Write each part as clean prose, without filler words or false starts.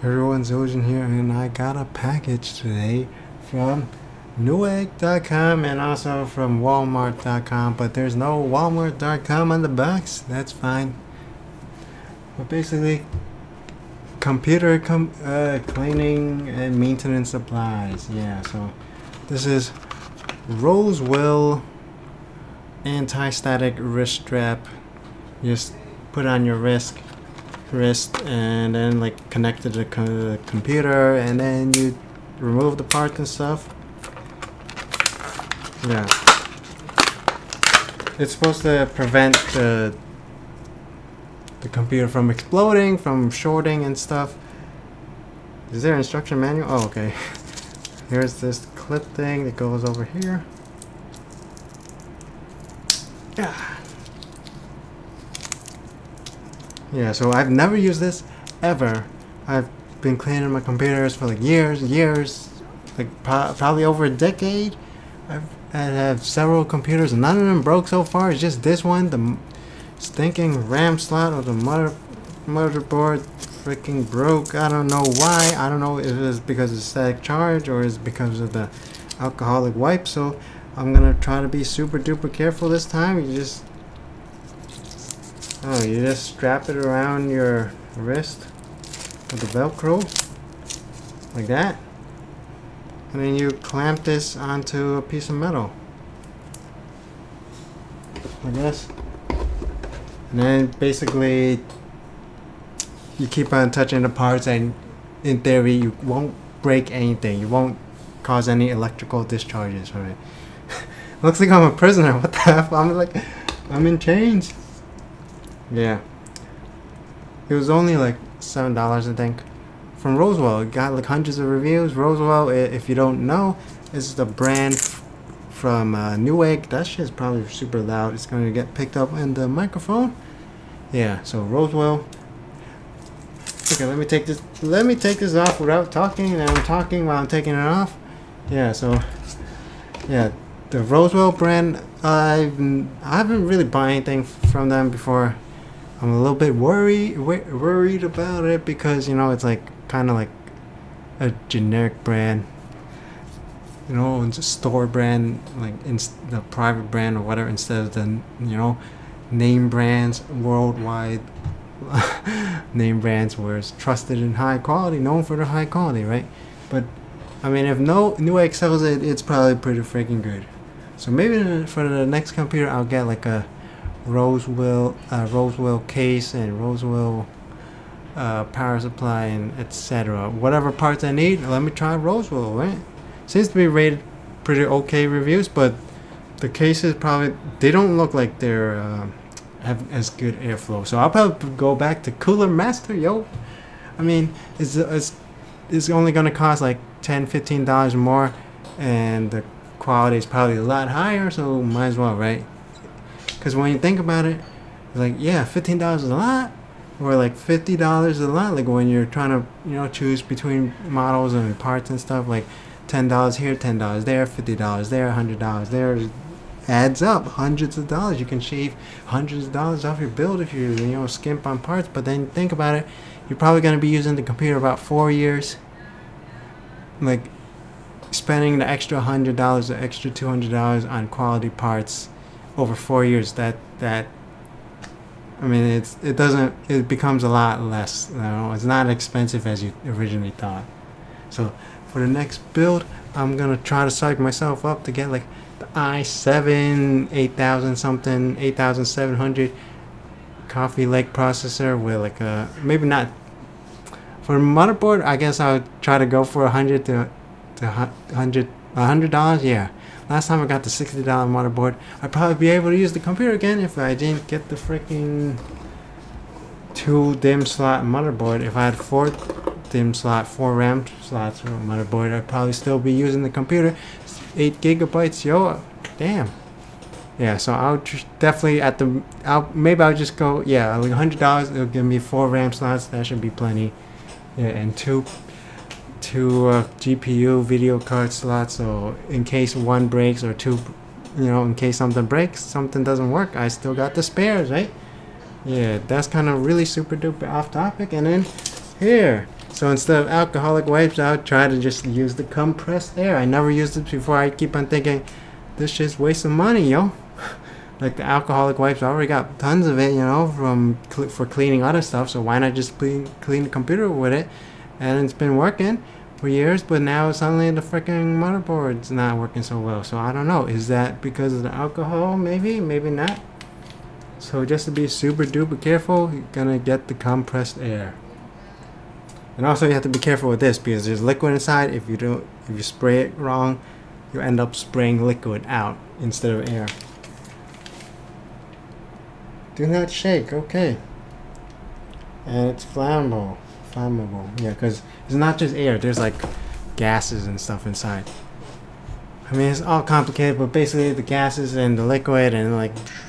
Everyone, Ziljin here, and I got a package today from Newegg.com and also from Walmart.com, but there's no Walmart.com on the box. That's fine. But basically, computer cleaning and maintenance supplies. Yeah, so this is Rosewill anti-static wrist strap. Just put on your wrist and then like connect to the computer, and then you remove the parts and stuff. Yeah, it's supposed to prevent the computer from exploding, from shorting and stuff. Is there an instruction manual? Oh, okay. Here's this clip thing that goes over here. Yeah, so I've never used this ever. I've been cleaning my computers for like years, like probably over a decade. I have several computers, and none of them broke so far. It's just this one, the stinking RAM slot of the motherboard freaking broke. I don't know why. I don't know if it's because of static charge or it's because of the alcoholic wipe. So I'm gonna try to be super duper careful this time. You just strap it around your wrist with the Velcro like that, and then you clamp this onto a piece of metal like this, and then basically you keep on touching the parts, and in theory you won't break anything, you won't cause any electrical discharges from it. Looks like I'm a prisoner. What the F? I'm in chains. Yeah, it was only like $7, I think, from Rosewill. It got like hundreds of reviews. Rosewill, if you don't know, is the brand from Newegg. That shit's probably super loud. It's going to get picked up in the microphone. Yeah, so Rosewill. Okay, let me take this off without talking, and I'm talking while I'm taking it off. Yeah, so yeah, the Rosewill brand. I haven't really bought anything from them before. I'm a little bit worried about it because, you know, it's like kind of like a generic brand, you know, it's a store brand, like in the private brand or whatever, instead of the, you know, name brands, worldwide name brands where it's trusted and high quality, known for the high quality, right? But I mean, if Newegg sells it, it's probably pretty freaking good. So maybe for the next computer I'll get like a Rosewill case and Rosewill power supply and etc. Whatever parts I need, let me try Rosewill, right? Seems to be rated pretty okay reviews, but the cases probably, they don't look like they're have as good airflow. So I'll probably go back to Cooler Master, yo. I mean, it's only gonna cost like $10-15 more, and the quality is probably a lot higher, so might as well, right? Because when you think about it, like, yeah, $15 is a lot, or like $50 is a lot. Like when you're trying to, you know, choose between models and parts and stuff, like $10 here, $10 there, $50 there, $100 there. It adds up, hundreds of dollars. You can shave hundreds of dollars off your build if you know, skimp on parts. But then think about it, you're probably going to be using the computer about 4 years. Like spending the extra $100, the extra $200 on quality parts over 4 years, that I mean, it becomes a lot less, you know, it's not expensive as you originally thought. So for the next build, I'm gonna try to psych myself up to get like the i7 8000 something, 8700 Coffee Lake processor with like a, maybe not for a motherboard. I guess I would try to go for $100 yeah. Last time I got the $60 motherboard. I'd probably be able to use the computer again if I didn't get the freaking 2 DIMM slot motherboard. If I had 4 DIMM slot, 4 RAM slots for a motherboard, I'd probably still be using the computer. 8 gigabytes, yo, damn. Yeah, so I'll definitely maybe I'll just go, yeah, like $100. It'll give me 4 RAM slots. That should be plenty. Yeah, and two GPU video card slots, so in case one breaks, or two, you know, in case something breaks, something doesn't work, I still got the spares, right? Yeah, that's kind of really super duper off topic. And then here, So instead of alcoholic wipes, I would try to just use the compressed air. I never used it before. I keep on thinking, this shit's wasting money, yo. Like the alcoholic wipes, I already got tons of it, you know, for cleaning other stuff. So why not just clean the computer with it? And it's been working for years, but now suddenly the freaking motherboard's not working so well. So I don't know. Is that because of the alcohol? Maybe, maybe not. So just to be super duper careful, you're gonna get the compressed air. And also you have to be careful with this because there's liquid inside. If you spray it wrong, you end up spraying liquid out instead of air. Do not shake, okay. And it's flammable. Yeah, because it's not just air, there's like gases and stuff inside. I mean, it's all complicated, but basically the gases and the liquid and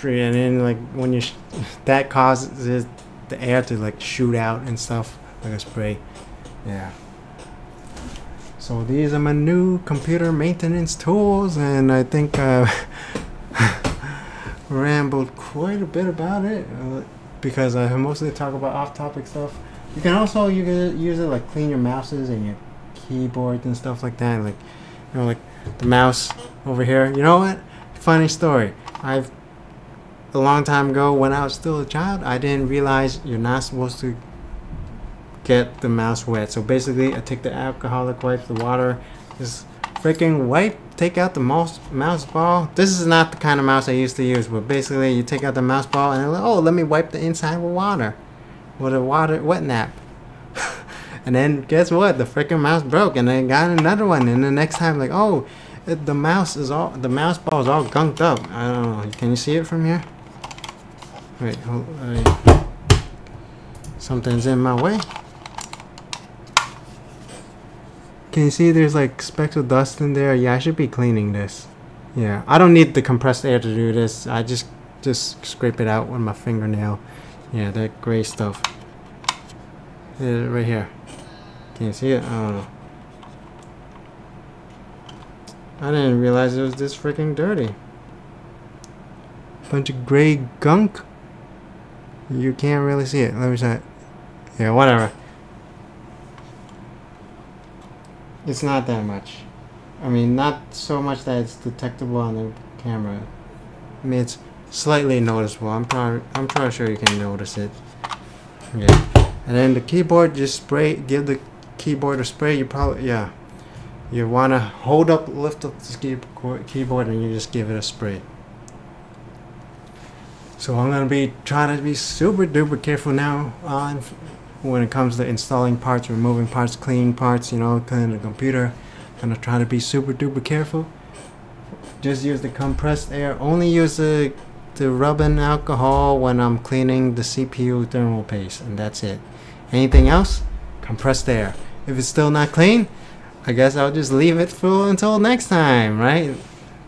then like when you that causes the air to like shoot out and stuff like a spray. Yeah. So these are my new computer maintenance tools, and I think rambled quite a bit about it because I mostly talk about off-topic stuff. You can also use it like clean your mouses and your keyboards and stuff like that. Like, you know, like the mouse over here. You know what? Funny story. A long time ago when I was still a child, I didn't realize you're not supposed to get the mouse wet. So basically, I take the alcoholic wipes, the water, just freaking wipe, take out the mouse ball. This is not the kind of mouse I used to use, but basically you take out the mouse ball and then, oh, let me wipe the inside with water. With a wet nap. And then guess what? The freaking mouse broke, and I got another one. And the next time, like, oh, the mouse ball is all gunked up. I don't know. Can you see it from here? Wait, something's in my way. Can you see there's like specks of dust in there? Yeah, I should be cleaning this. Yeah, I don't need the compressed air to do this. I just scrape it out with my fingernail. Yeah, that gray stuff. Yeah, right here. Can you see it? I don't know. I didn't realize it was this freaking dirty. Bunch of gray gunk. You can't really see it. Let me try it. Yeah, whatever. It's not that much. I mean, not so much that it's detectable on the camera. I mean, it's slightly noticeable. I'm probably sure you can notice it. Okay. And then the keyboard, just give the keyboard a spray. You want to lift up this keyboard and you just give it a spray. So I'm going to be trying to be super duper careful now on when it comes to installing parts, removing parts, cleaning parts, you know, cleaning the computer. I'm going to try to be super duper careful. Just use the compressed air. Only use the rubbing alcohol when I'm cleaning the CPU thermal paste, and that's it. Anything else? Compressed air. If it's still not clean, I guess I'll just leave it full until next time, right?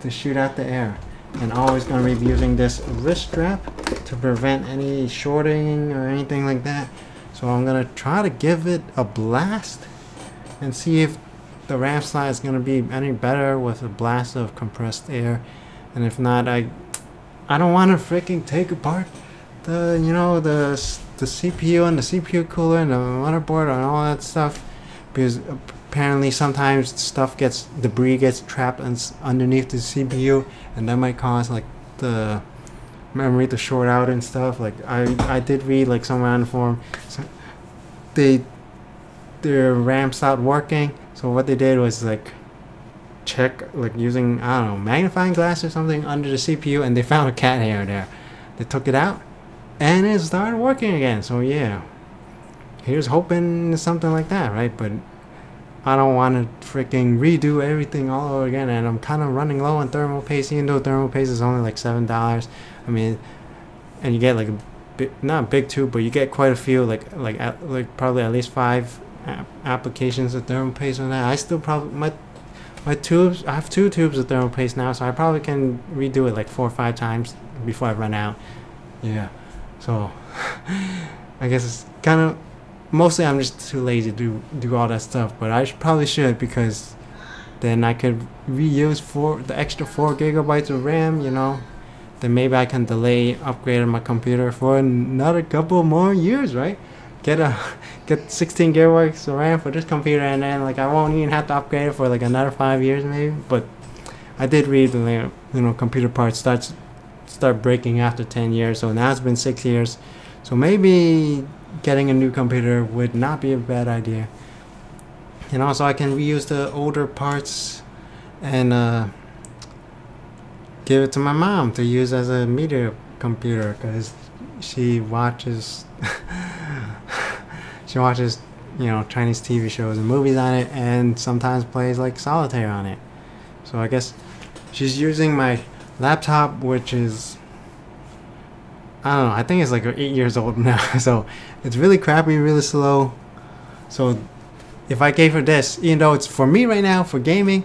To shoot out the air. And always going to be using this wrist strap to prevent any shorting or anything like that. So I'm going to try to give it a blast and see if the RAM slot is going to be any better with a blast of compressed air. And if not, I don't want to freaking take apart the CPU and the CPU cooler and the motherboard and all that stuff, because apparently sometimes debris gets trapped underneath the CPU, and that might cause like the memory to short out and stuff. Like I did read like somewhere on the forum, so their RAM stopped working. So what they did was like check like using, I don't know, magnifying glass or something under the CPU, and they found a cat hair there. They took it out and it started working again. So yeah, here's hoping something like that, right? But I don't want to freaking redo everything all over again, and I'm kind of running low on thermal paste, even though thermal paste is only like $7. I mean, and you get like a big, not a big tube, but you get quite a few, like probably at least 5 applications of thermal paste on that. I still probably my tubes, I have 2 tubes of thermal paste now, so I probably can redo it like 4 or 5 times before I run out. Yeah, so I guess it's kind of, mostly I'm just too lazy to do all that stuff, but I probably should, because then I could reuse the extra 4 gigabytes of RAM, you know. Then maybe I can delay upgrading my computer for another couple more years, right? get a get 16 gigabytes of RAM for this computer, and then like I won't even have to upgrade it for like another 5 years maybe. But I did read the computer parts start breaking after 10 years, so now it's been 6 years. So maybe getting a new computer would not be a bad idea. And also I can reuse the older parts and give it to my mom to use as a media computer, because she watches she watches Chinese TV shows and movies on it, and sometimes plays like solitaire on it. So I guess she's using my laptop, which is, I don't know, I think it's like 8 years old now. So it's really crappy, really slow. So if I gave her this, even though it's for me right now for gaming,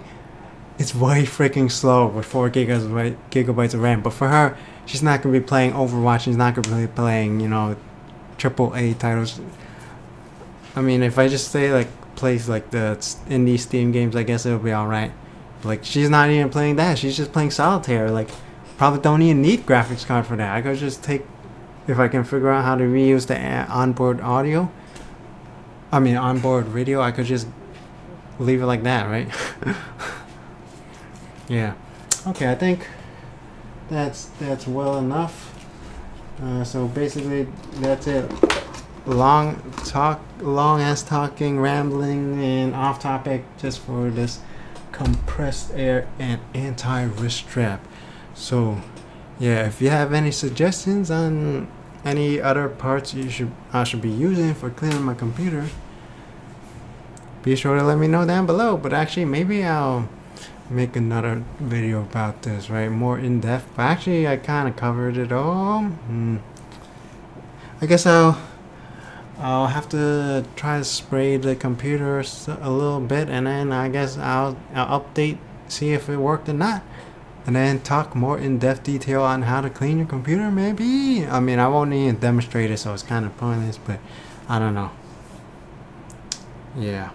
it's way freaking slow with 4 gigabytes of RAM. But for her, she's not gonna be playing Overwatch. She's not gonna be playing AAA titles. I mean, if I just say like plays like the indie Steam games, I guess it'll be alright. Like, she's not even playing that. She's just playing solitaire. Like, probably don't even need graphics card for that. I could just take, if I can figure out how to reuse the onboard video, I could just leave it like that, right? Yeah. Okay, I think that's well enough. So basically, that's it. Long ass talking, rambling, and off topic just for this compressed air and anti-wrist strap. So yeah, if you have any suggestions on any other parts I should be using for cleaning my computer, be sure to let me know down below. But actually, maybe I'll make another video about this, right, more in depth. But actually I kind of covered it all. I guess I'll have to try to spray the computer a little bit, and then I guess I'll update, see if it worked or not, and then talk more in-depth detail on how to clean your computer maybe. I mean, I won't even demonstrate it, so it's kind of pointless, but I don't know. Yeah,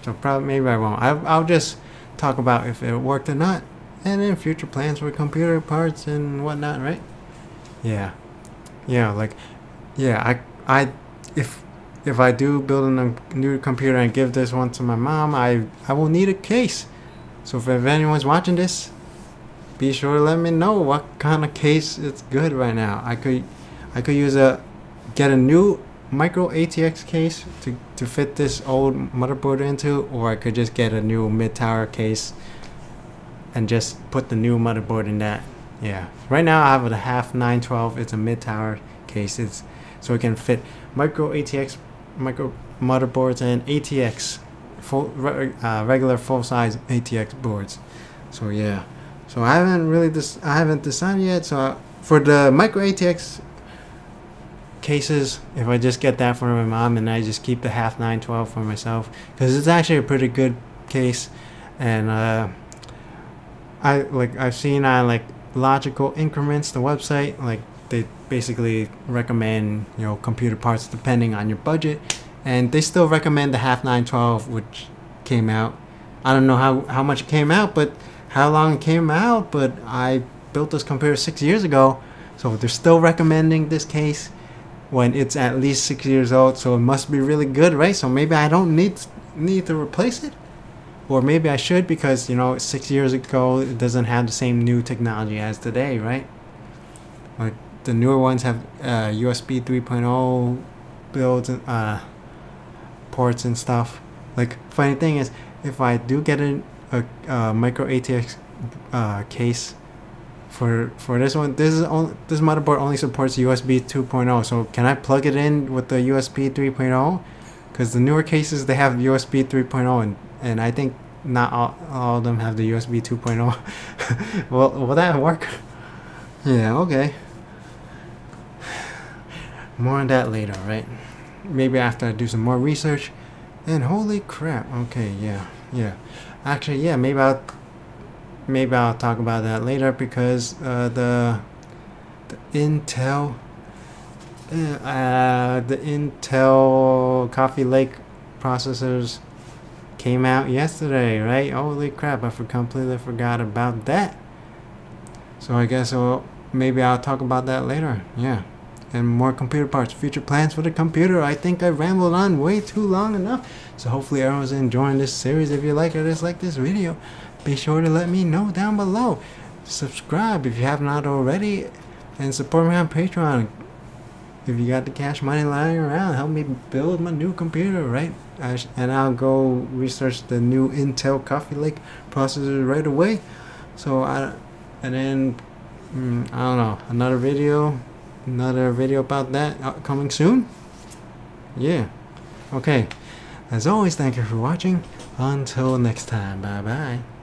so probably maybe I won't. I'll just talk about if it worked or not, and then future plans for computer parts and whatnot, right? Yeah, like, yeah, if I do build a new computer and give this one to my mom, I will need a case. So if anyone's watching this, be sure to let me know what kind of case is good right now. I could get a new micro ATX case to fit this old motherboard into, or I could just get a new mid-tower case and just put the new motherboard in that. Yeah, right now I have a half 912. It's a mid-tower case. It's so it can fit micro motherboards and ATX regular full-size ATX boards. So yeah, so I haven't decided yet. So for the micro ATX cases, if I just get that for my mom and I just keep the half 912 for myself, because it's actually a pretty good case, and I've seen on like Logical Increments, the website, like they basically recommend computer parts depending on your budget, and they still recommend the half 912, which came out, I don't know how much it came out, but how long it came out, but I built this computer 6 years ago, so they're still recommending this case when it's at least 6 years old, so it must be really good, right? So maybe I don't need to replace it, or maybe I should, because 6 years ago it doesn't have the same new technology as today, right? Like the newer ones have USB 3.0 builds and ports and stuff. Like, funny thing is, if I do get a micro ATX case for this one, this motherboard only supports USB 2.0. So can I plug it in with the USB 3.0? Because the newer cases, they have USB 3.0, and I think not all of them have the USB 2.0. Will that work? Yeah, okay. More on that later, right? Maybe after I do some more research. And holy crap, okay, yeah. Actually, yeah, maybe I'll talk about that later, because the Intel Coffee Lake processors came out yesterday, right? Holy crap, I completely forgot about that. So I guess maybe I'll talk about that later. Yeah. and more computer parts, future plans for the computer. I think I rambled on way too long enough. So hopefully everyone's enjoying this series. If you like or dislike this video, be sure to let me know down below. Subscribe if you have not already, and support me on Patreon. If you got the cash money lying around, help me build my new computer, right? And I'll go research the new Intel Coffee Lake processor right away. So and then I don't know, another video about that coming soon. Yeah. Okay. As always, thank you for watching. Until next time, bye bye.